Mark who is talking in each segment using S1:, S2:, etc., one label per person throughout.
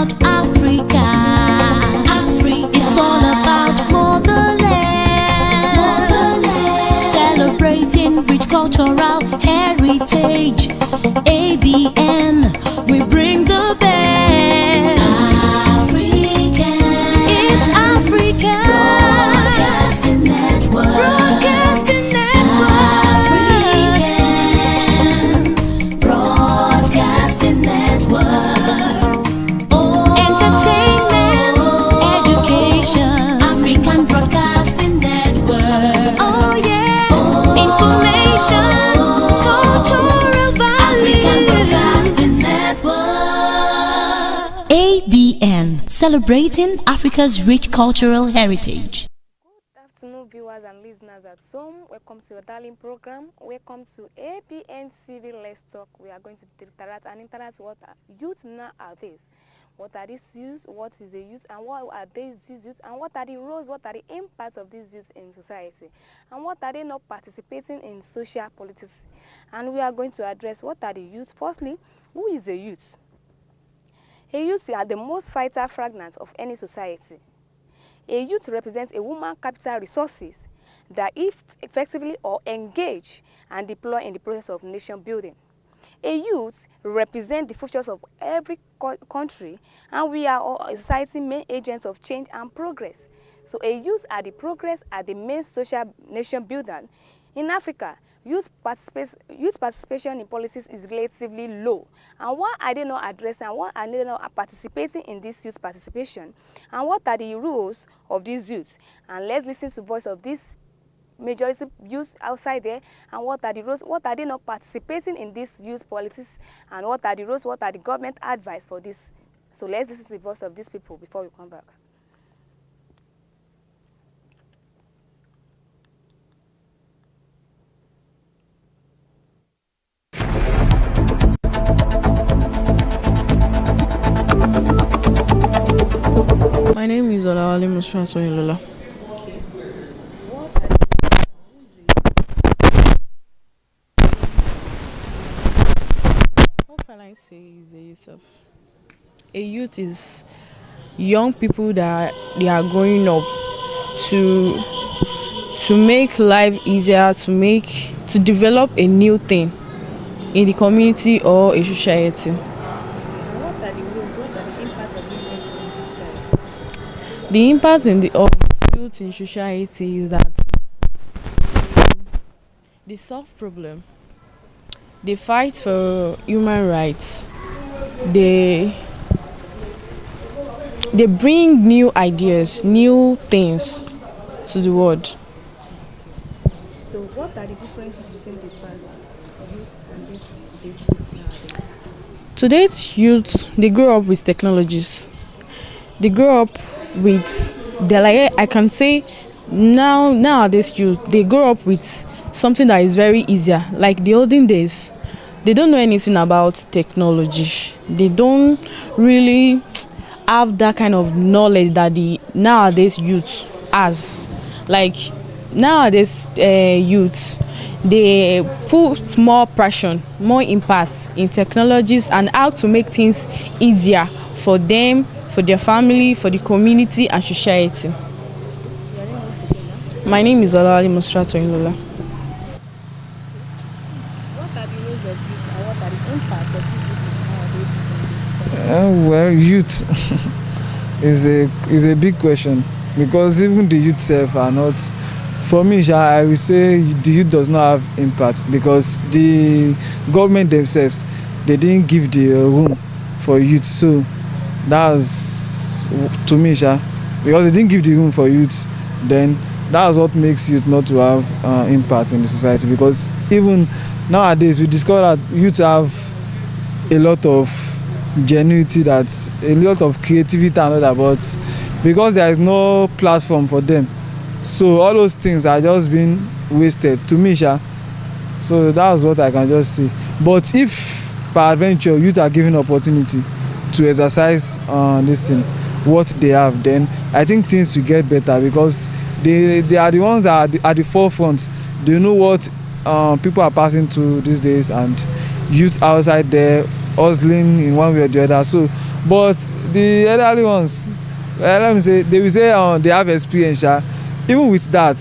S1: about Africa. It's all about motherland. Celebrating rich cultural heritage. ABN, we bring the best. African. It's Africa. Broadcasting Network. Broadcasting Network. African Broadcasting Network. Entertainment, education. African Broadcasting Network. Oh yeah. Information, cultural value. African Broadcasting Network. ABN, celebrating Africa's rich cultural heritage.
S2: Good afternoon, viewers and listeners at home. Welcome to your darling program. Welcome to Abntv. Let's Talk. We are going to interact what are youth nowadays. What are these youth? What is a youth? And what are these youth? And what are the roles? What are the impacts of these youth in society? And what are they not participating in social politics? And we are going to address what are the youth. Firstly, who is a youth? A youth are the most vital fragments of any society. A youth represents a woman's capital resources that if effectively or engage and deploy in the process of nation building. A youth represents the futures of every country, and we are all society main agents of change and progress. So a youth are the progress, are the main social nation builder. In Africa, youth participation in policies is relatively low. And why are they not addressing and why are they not participating in this youth participation? And what are the rules of these youths? And let's listen to the voice of this majority youth outside there. And what are the rules? What are they not participating in this youth politics? And what are the rules? What are the government advice for this? So let's listen to the voice of these people before we come back.
S3: My name is Olawale Musfasoyilola.
S2: Okay.
S3: What can I say is a youth of? A youth is young people that they are growing up to make life easier, to develop a new thing in the community or a society.
S2: What are the rules? What are the impacts of these youth in the society?
S3: The impact of youth in society is that they solve problem, they fight for human rights, they bring new ideas, new things to the world.
S2: So what are the differences between the past youth and these youth nowadays?
S3: Today's youth, they grow up with technologies. They grow up with, I can say nowadays youth, they grow up with something that is very easier. Like the olden days, they don't know anything about technology. They don't really have that kind of knowledge that the nowadays youth has. Like nowadays youth, they put more passion, more impact in technologies and how to make things easier for them, for their family, for the community and society. My name is Olawale Musfasoyilola.
S2: What are the roles of youth and what are the impacts of these youth nowadays in this society?
S4: Well, youth is a big question because even the youth self are not. For me, I will say the youth does not have impact because the government themselves, they didn't give the room for youth. So that's to me, because they didn't give the room for youth, then that's what makes youth not to have impact in the society. Because even nowadays, we discover that youth have a lot of genuinity, that's a lot of creativity and all that, but because there is no platform for them, so all those things are just being wasted to me, so that's what I can just say. But if peradventure youth are given opportunity to exercise this thing, what they have, then I think things will get better because they are the ones that are at the forefront. They know what people are passing through these days, and youth outside there hustling in one way or the other. So But the elderly ones, let me say, they will say they have experience. Even with that,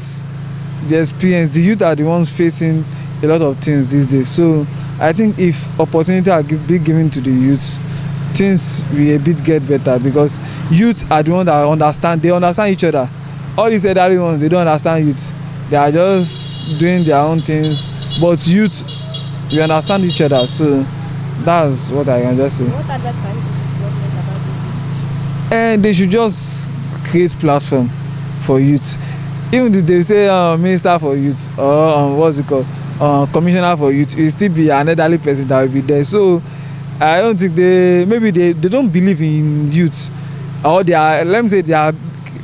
S4: the experience, the youth are the ones facing a lot of things these days. So I think if opportunity are be given to the youths, things will a bit get better, because youth are the ones that understand. They understand each other. All these elderly ones, they don't understand youth. They are just doing their own things. But youth, we understand each other. So that's what I can just say.
S2: What advice can you give to government about these issues?
S4: And they should just create platform for youth. Even if they say minister for youth, or what's it called, commissioner for youth, it will still be an elderly person that will be there. So I don't think they don't believe in youth, or they are, let me say, they are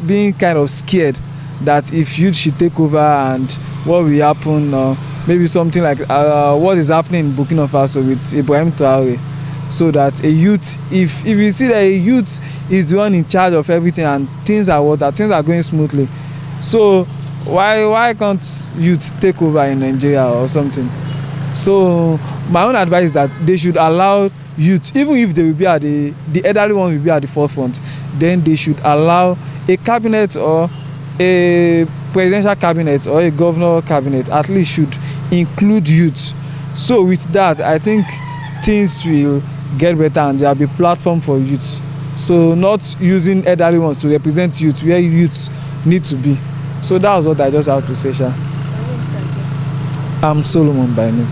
S4: being kind of scared that if youth should take over, and what will happen, maybe something like what is happening in Burkina Faso with Ibrahim Traore. So that a youth, if you see that a youth is the one in charge of everything, and things are going smoothly, so why can't youth take over in Nigeria or something? So my own advice is that they should allow youth, even if they will be at the elderly ones will be at the forefront, then they should allow a cabinet, or a presidential cabinet, or a governor cabinet at least should include youth. So with that, I think things will get better, and there will be platform for youth. So not using elderly ones to represent youth where youths need to be. So that was what I just have to say, Sha. I'm Solomon by name.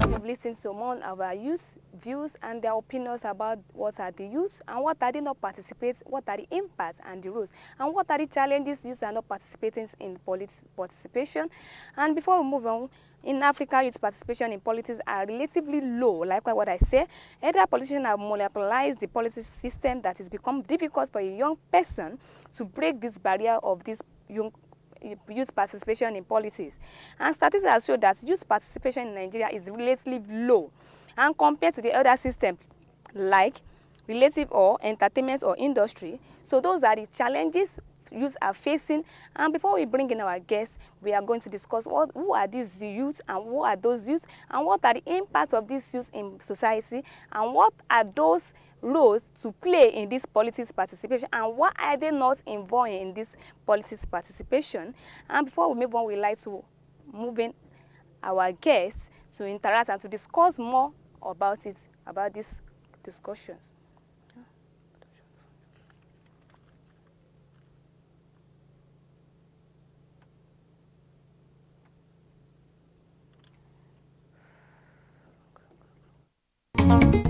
S2: We've listened to among our youth views and their opinions about what are the youth, and what are they not participate, what are the impacts and the rules, and what are the challenges youth are not participating in participation. And before we move on, in Africa, youth participation in politics are relatively low. Like what I say, either politicians have monopolized the politics system that has become difficult for a young person to break this barrier of this young youth participation in politics. And statistics have shown that youth participation in Nigeria is relatively low, and compared to the other systems like relative or entertainment or industry. So those are the challenges youth are facing. And before we bring in our guests, we are going to discuss who are these youth, and who are those youth, and what are the impacts of these youth in society, and what are those roles to play in this politics participation, and why are they not involved in this politics participation. And before we move on, we like to move in our guests to interact and to discuss more about it, about these discussions.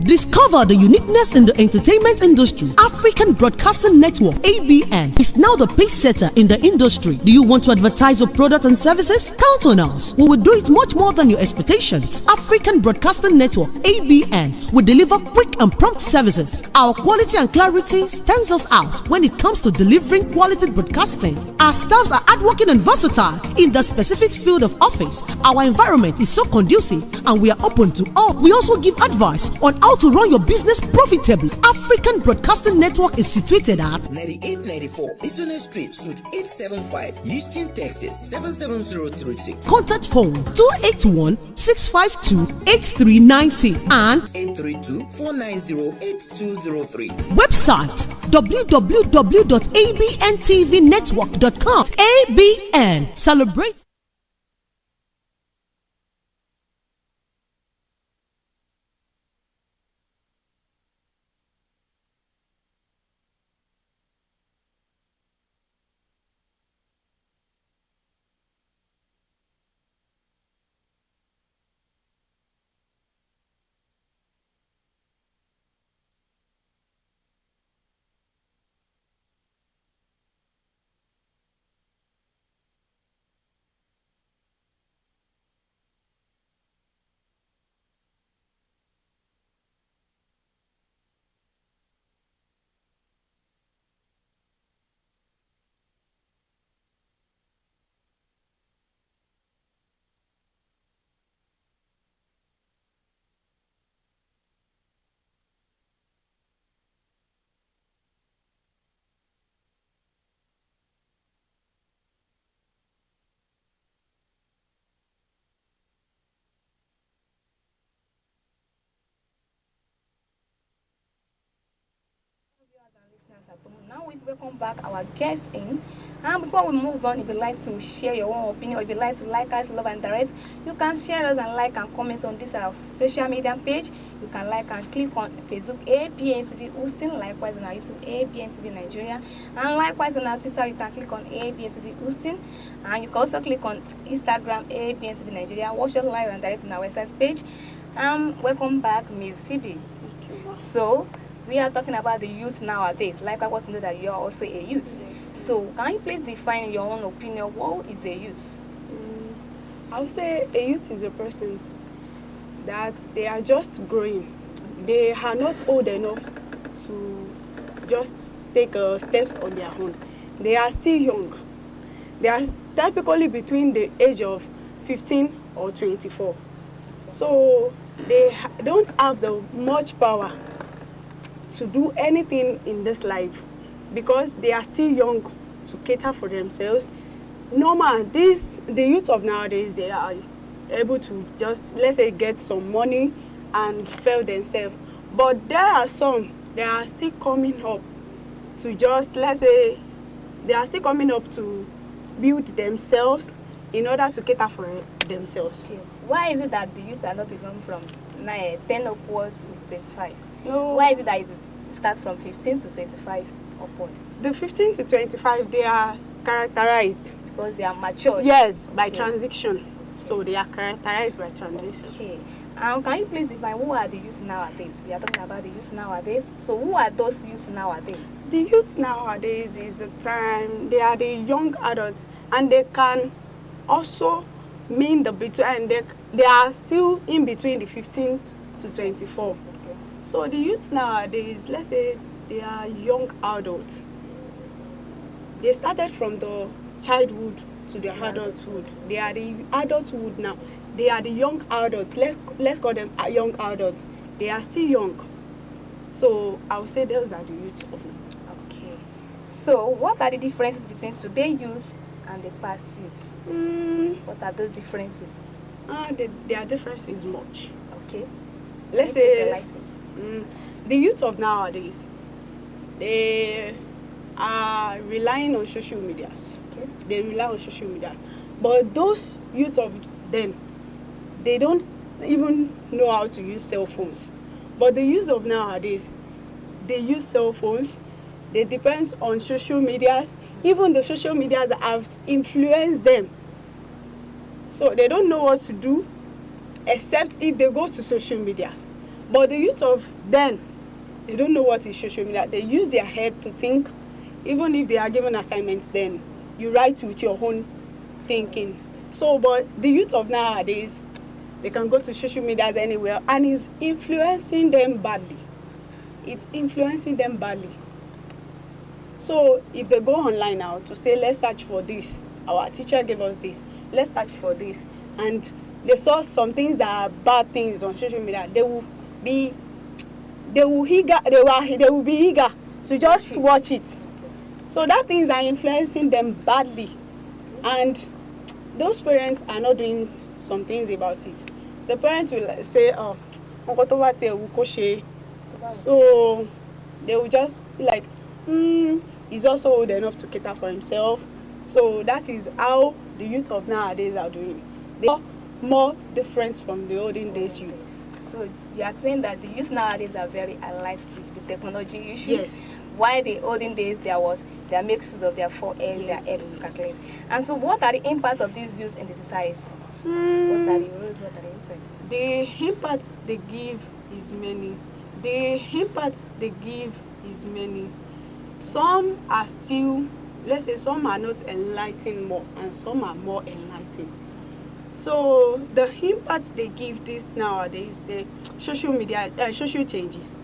S5: Discover the uniqueness in the entertainment industry. African Broadcasting Network (ABN) is now the pace setter in the industry. Do you want to advertise your product and services? Count on us. We will do it much more than your expectations. African Broadcasting Network (ABN) will deliver quick and prompt services. Our quality and clarity stands us out when it comes to delivering quality broadcasting. Our staffs are hardworking and versatile in the specific field of office. Our environment is so conducive, and we are open to all. We also give advice on how to run your business profitably. African Broadcasting Network is situated at
S6: 9894 Eastern Street, Suite 875, Houston, Texas 77036.
S5: Contact phone 281-652-8396 and
S6: 832-490-8203.
S5: Website www.abntvnetwork.com. ABN celebrates.
S2: welcome back our guests in. And before we move on, if you'd like to share your own opinion, or if you'd like to like us, love and direct, you can share us and like and comment on this our social media page. You can like and click on Facebook Abntv OSUN, likewise on our YouTube Abntv Nigeria, and likewise on our Twitter you can click on Abntv OSUN, and you can also click on Instagram Abntv Nigeria. Watch us live and direct on our website page. Welcome back, Ms. Phoebe. So we are talking about the youth nowadays. Like I want to know that you are also a youth. So can you please define in your own opinion what is a youth?
S7: I would say a youth is a person that they are just growing. They are not old enough to just take steps on their own. They are still young. They are typically between the age of 15 or 24. So they don't have the much power to do anything in this life because they are still young to cater for themselves. Normal, the youth of nowadays, they are able to just, let's say, get some money and fail themselves. But there are some, they are still coming up to just, let's say, they are still coming up to build themselves in order to cater for themselves.
S2: Okay. Why is it that the youth are not becoming from 10 upwards to 25?
S7: No.
S2: Why is it that it starts from 15 to 25 upward?
S7: The 15 to 25, they are characterized.
S2: Because they are mature.
S7: Yes, by transition. So they are characterized by transition.
S2: Okay. Can you please define who are the youth nowadays? We are talking about the youth nowadays. So who are those youth nowadays?
S7: The youth nowadays is a time, they are the young adults, and they can also mean the between, they are still in between the 15 to 24.
S2: Okay.
S7: So the youth nowadays, let's say they are young adults. They started from the childhood to the adulthood. They are the adulthood now. They are the young adults. Let's call them young adults. They are still young. So I would say those are the youth of now.
S2: Okay. So what are the differences between today's youth and the past youth? What are those differences?
S7: Their difference is much.
S2: Okay.
S7: Let's say the youth of nowadays, they are relying on social medias.
S2: Okay.
S7: They rely on social medias. But those youth of then, they don't even know how to use cell phones. But the youth of nowadays, they use cell phones. They depend on social medias. Even the social medias have influenced them. So they don't know what to do except if they go to social media. But the youth of then, they don't know what is social media. They use their head to think. Even if they are given assignments, then you write with your own thinking. So, but the youth of nowadays, they can go to social medias anywhere, and it's influencing them badly. It's influencing them badly. So if they go online now to say, let's search for this, our teacher gave us this, let's search for this, and they saw some things that are bad things on social media, they will be eager to just watch it. So that things are influencing them badly, and those parents are not doing some things about it. The parents will say, oh, so they will just be like, he's also old enough to cater for himself. So that is how the youth of nowadays are doing. They are more different from the olden days youth.
S2: So you are saying that the youth nowadays are very allied with the technology issues?
S7: Yes.
S2: While the olden days there makes use of their forehead,
S7: Yes,
S2: their head to
S7: yes.
S2: calculate. And so what are the impacts of these youth in the society? What are the rules, what are the impacts?
S7: The impacts they give is many. Some are still, let's say, some are not enlightened more, and some are more enlightened. So the impacts they give this nowadays, social media, social changes.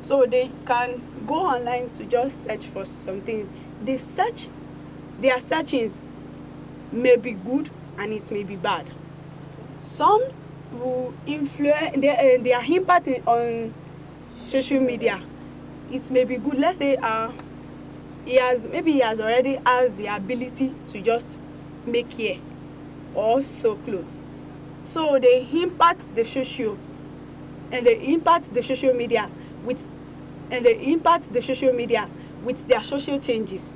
S7: So they can go online to just search for some things. Their searchings may be good and it may be bad. Some will influence their impact on social media. It may be good. Let's say he has already has the ability to just make hair or sew clothes. So they impact the social with their social changes.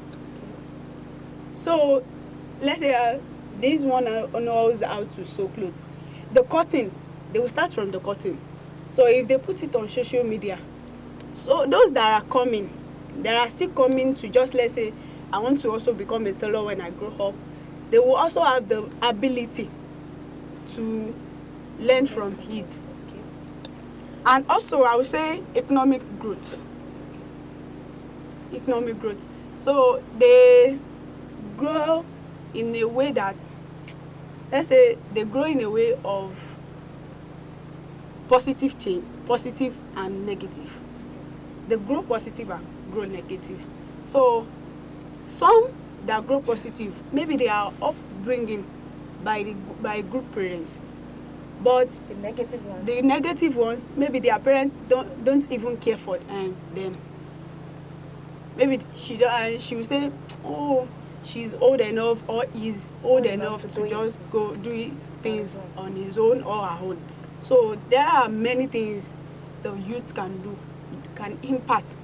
S7: So let's say this one knows how to sew clothes. The cotton, they will start from the cotton. So if they put it on social media, so those that are coming, that are still coming to just, let's say, I want to also become a tailor when I grow up, they will also have the ability to learn from it. And also, I would say economic growth. Economic growth. So they grow in a way that, let's say, they grow in a way of positive change, positive and negative. They grow positive and grow negative. So some that grow positive, maybe they are upbringing by good parents, but
S2: The negative one.
S7: the negative ones, maybe their parents don't even care for them. Maybe she will say, oh, she's old enough or is old enough to just go do things on his own or her own. So there are many things the youth can do, can impact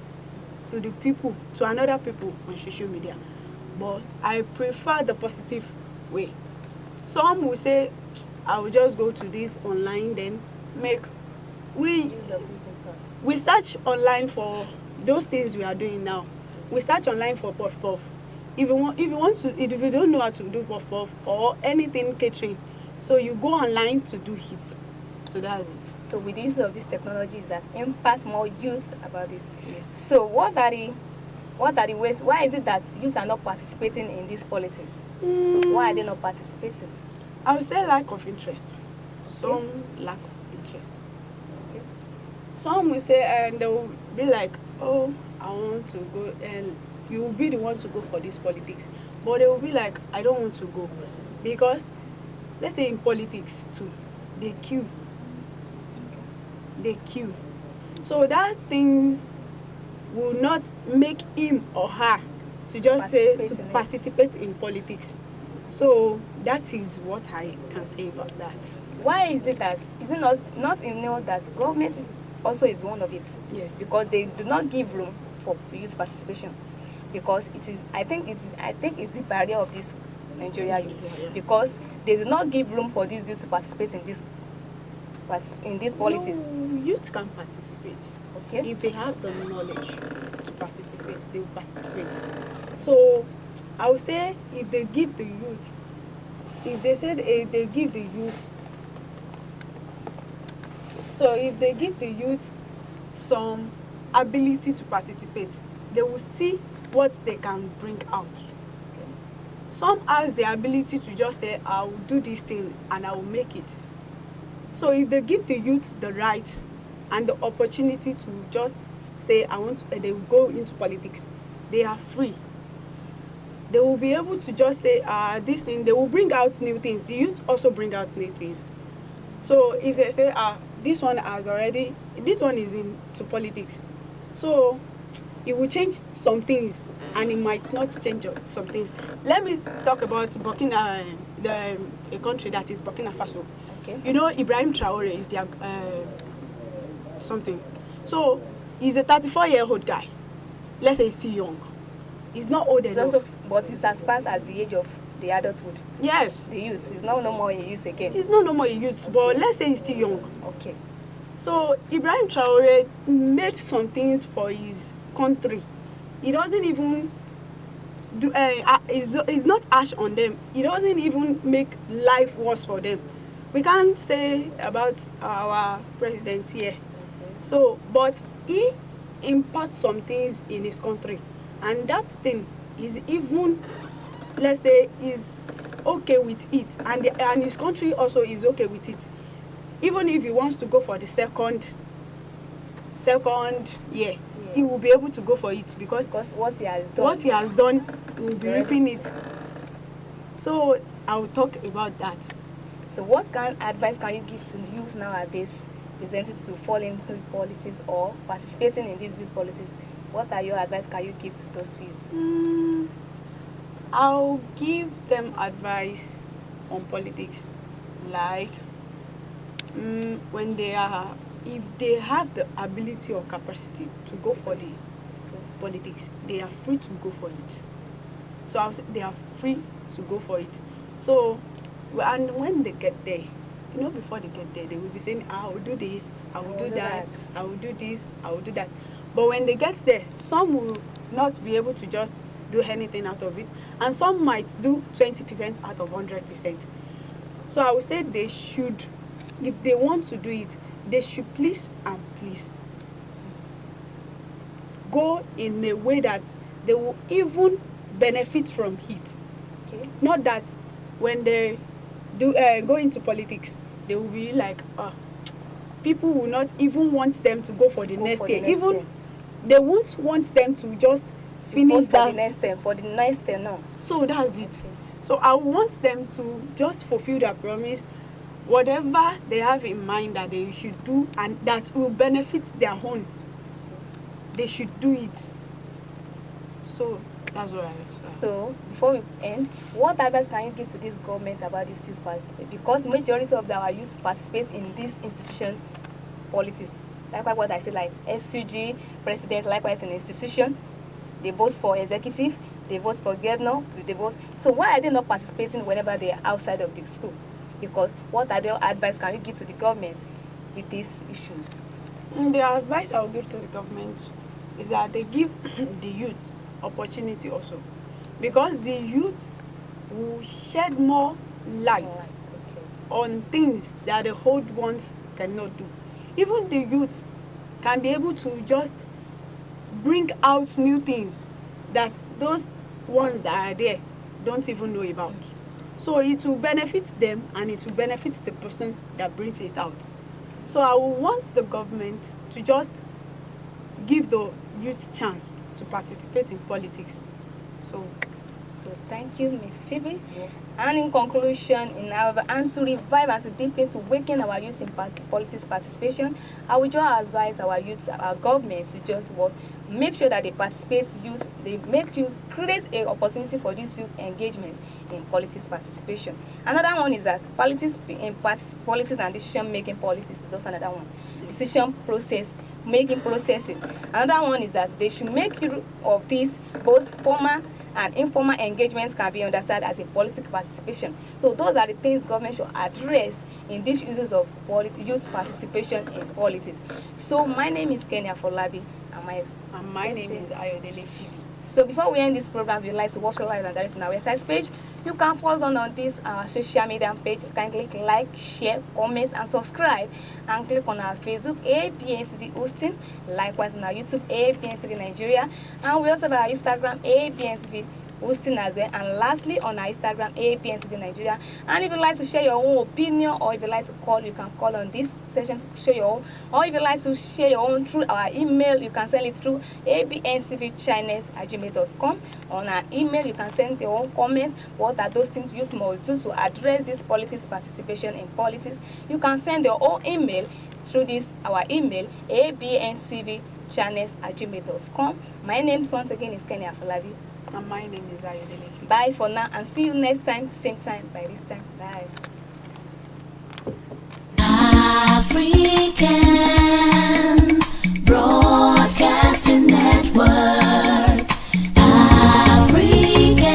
S7: to the people, to another people on social media. But I prefer the positive way. Some will say, I will just go to this online, then we search online for those things we are doing now. We search online for puff puff. If you don't know how to do puff puff or anything catering, so you go online to do it. So that's it.
S2: So with the use of these technologies that impact more youth about this. Yes. So what are the ways? Why is it that youth are not participating in these politics? Why are they not participating?
S7: I would say lack of interest. Some lack of interest.
S2: Okay.
S7: Some will say, and they will be like, oh, I want to go, and you will be the one to go for this politics. But they will be like, I don't want to go. Because, let's say in politics too, they queue. They queue. So that things will not make him or her to just say to participate in politics. So that is what I can say about that.
S2: Why is it that is it not enough that government is one of it?
S7: Yes.
S2: Because they do not give room for youth participation. Because I think it's the barrier of this Nigeria youth. Because they do not give room for these youth to participate in this politics.
S7: No, youth can participate.
S2: Okay.
S7: If they have the knowledge to participate, they will participate. So I would say if they give the youth, if they give the youth some ability to participate, they will see what they can bring out. Some has the ability to just say, I will do this thing and I will make it. So if they give the youth the right and the opportunity to just say, they will go into politics, they are free. They will be able to just say, this thing, they will bring out new things. The youth also bring out new things. So if they say, this one is into politics. So it will change some things and it might not change some things. Let me talk about a country that is Burkina Faso.
S2: Okay.
S7: You know, Ibrahim Traore is their something. So he's a 34-year-old guy. Let's say he's still young. He's not old enough.
S2: But he's as past at the age of the adulthood.
S7: Yes.
S2: The youth. He's no more a youth again.
S7: He's no more a youth, but let's say he's still young.
S2: Okay.
S7: So Ibrahim Traore made some things for his country. He doesn't even do. He's not harsh on them. He doesn't even make life worse for them. We can't say about our president here. Okay. So, but he imparts some things in his country, and that thing is even, let's say, is okay with it, and his country also is okay with it. Even if he wants to go for the second year, he will be able to go for it because
S2: what he has done,
S7: he will be reaping it. So I will talk about that.
S2: So what kind of advice can you give to youth nowadays presented to fall into politics or participating in these youth politics? What are your advice can you give to those youths?
S7: I'll give them advice on politics, like if they have the ability or capacity to go for the politics, they are free to go for it. So I would say they are free to go for it. So, and when they get there, before they get there, they will be saying, I will do this, I will do that, I will do this, I will do that. But when they get there, some will not be able to just do anything out of it, and some might do 20% out of 100%. So I would say they should, if they want to do it, they should please go in a way that they will even benefit from it. Okay. Not that when they do go into politics, they will be like, people will not even want them to go for the next year. They won't want them to just finish that
S2: for the next year. No.
S7: So that's it. So I want them to just fulfill their promise, whatever they have in mind that they should do and that will benefit their own. They should do it. So that's what I would say.
S2: So before we end, what advice can you give to these governments about this youth participation? Because majority of our youth participate in this institution politics. Likewise, what I say, like SUG president, likewise an institution, they vote for executive, they vote for governor, they vote. So why are they not participating whenever they are outside of the school? Because what other advice can you give to the government with these issues?
S7: The advice I will give to the government is that they give the youth opportunity also, because the youth will shed more light on things that the old ones cannot do. Even the youth can be able to just bring out new things that those ones that are there don't even know about. So it will benefit them and it will benefit the person that brings it out. So I will want the government to just give the youth chance to participate in politics. So
S2: thank you, Ms. Phoebe. Yeah. And in conclusion, and to revive and to deepen, to awaken our youth in politics participation, I would just advise our youth, our government to just make sure that they participate, create an opportunity for this youth engagement in politics participation. Another one is that politics and decision-making policies is also another one. Decision process, making processes. Another one is that they should make use of these both formal and informal engagements can be understood as a political participation. So those are the things government should address in these issues of youth participation in politics. So my name is Kenya Folabi,
S7: and my name is Ayodele Phoebe.
S2: So before we end this program, if you'd like to watch the live and direct on our website page, you can follow us on this our social media page. You can click like, share, comment, and subscribe. And click on our Facebook, Abntv OSUN. Likewise on our YouTube, Abntv Nigeria. And we also have our Instagram, Abntv OSUN as well. And lastly, on our Instagram, Abntv Nigeria. And if you'd like to share your own opinion, or if you'd like to call, you can call on this session to share your own. Or if you'd like to share your own through our email, you can send it through abntvchannels@gmail.com. On our email, you can send your own comments. What are those things you must do to address this politics participation in politics? You can send your own email through our email, abntvchannels@gmail.com. My name once again is Kenya Falavi.
S7: And my name is Ayodele Phoebe.
S2: Bye for now, and see you next time, same time, by this time. Bye.
S1: African Broadcasting Network. African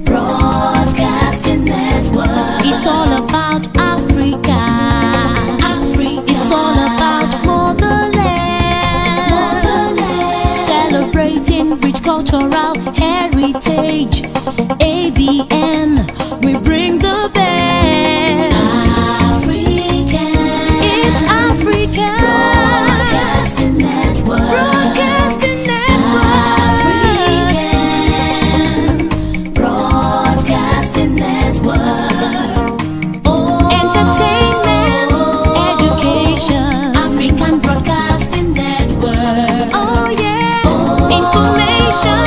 S1: Broadcasting Network. It's all about Africa. It's all about motherland. Celebrating rich cultural heritage. ABN, we bring the best. It's Africa. Broadcasting Network. African Broadcasting Network. Entertainment, education. African Broadcasting Network. Oh yeah. Information,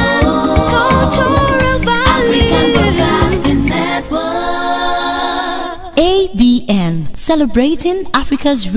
S1: cultural value. African Broadcasting Network. ABN, celebrating Africa's